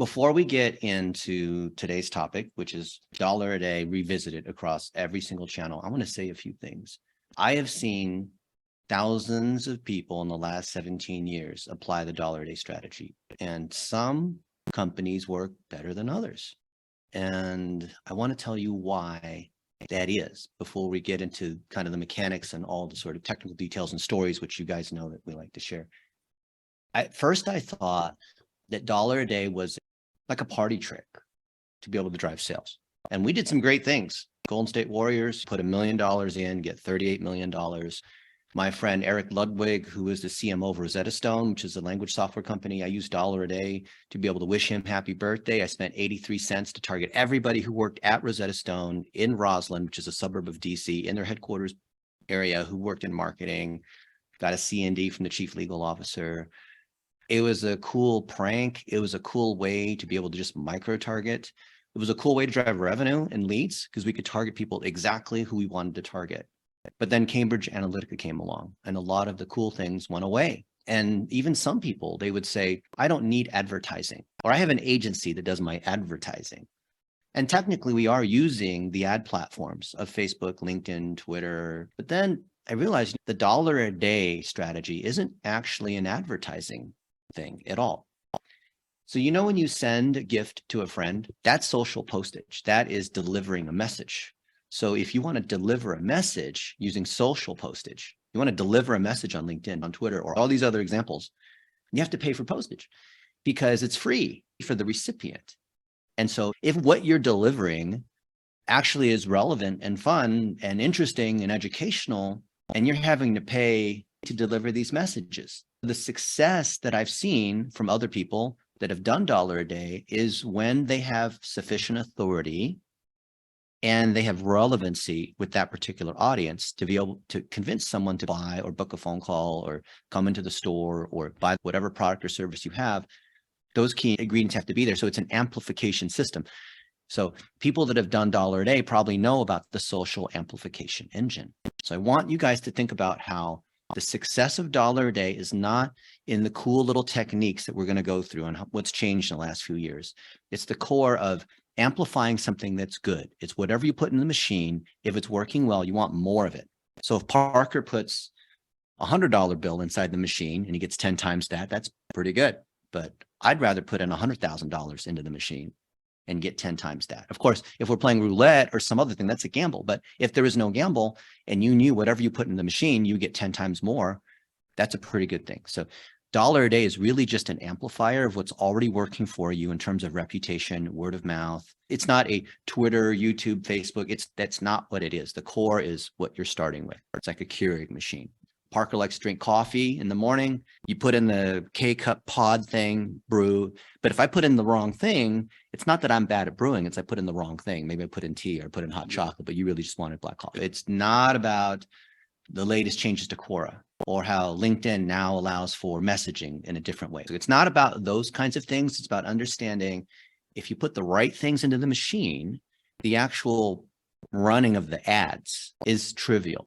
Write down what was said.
Before we get into today's topic, which is dollar a day revisited across every single channel, I want to say a few things. I have seen thousands of people in the last 17 years apply the dollar a day strategy, and some companies work better than others. And I want to tell you why that is before we get into kind of the mechanics and all the sort of technical details and stories, which you guys know that we like to share. At first, I thought that dollar a day was like a party trick to be able to drive sales. And we did some great things. Golden State Warriors put $1 million in, get $38 million. My friend Eric Ludwig, who is the CMO of Rosetta Stone, which is a language software company, I used dollar a day to be able to wish him happy birthday. I spent 83 cents to target everybody who worked at Rosetta Stone in Roslyn, which is a suburb of DC, in their headquarters area, who worked in marketing, got a C&D from the chief legal officer. It was a cool prank. It was a cool way to be able to just micro target. It was a cool way to drive revenue and leads because we could target people exactly who we wanted to target. But then Cambridge Analytica came along and a lot of the cool things went away. And even some people, they would say, I don't need advertising, or I have an agency that does my advertising. And technically we are using the ad platforms of Facebook, LinkedIn, Twitter. But then I realized the dollar a day strategy isn't actually an advertising thing at all. So, when you send a gift to a friend, that's social postage. That is delivering a message. So if you want to deliver a message using social postage, you want to deliver a message on LinkedIn, on Twitter, or all these other examples, you have to pay for postage because it's free for the recipient. And so if what you're delivering actually is relevant and fun and interesting and educational, and you're having to pay to deliver these messages, the success that I've seen from other people that have done dollar a day is when they have sufficient authority and they have relevancy with that particular audience to be able to convince someone to buy or book a phone call or come into the store or buy whatever product or service you have. Those key ingredients have to be there. So it's an amplification system. So people that have done dollar a day probably know about the social amplification engine. So I want you guys to think about how the success of dollar a day is not in the cool little techniques that we're going to go through and what's changed in the last few years. It's the core of amplifying something that's good. It's whatever you put in the machine. If it's working well, you want more of it. So if Parker puts a $100 bill inside the machine and he gets 10 times that, that's pretty good. But I'd rather put in $100,000 into the machine and get 10 times that. Of course, if we're playing roulette or some other thing, that's a gamble. But if there is no gamble and you knew whatever you put in the machine, you get 10 times more, that's a pretty good thing. So dollar a day is really just an amplifier of what's already working for you in terms of reputation, word of mouth. It's not a Twitter, YouTube, Facebook. That's not what it is. The core is what you're starting with. It's like a Keurig machine. Parker likes to drink coffee in the morning. You put in the K-cup pod thing, brew. But if I put in the wrong thing, it's not that I'm bad at brewing. It's I put in the wrong thing. Maybe I put in tea or put in hot chocolate, but you really just wanted black coffee. It's not about the latest changes to Quora or how LinkedIn now allows for messaging in a different way. So it's not about those kinds of things. It's about understanding if you put the right things into the machine, the actual running of the ads is trivial.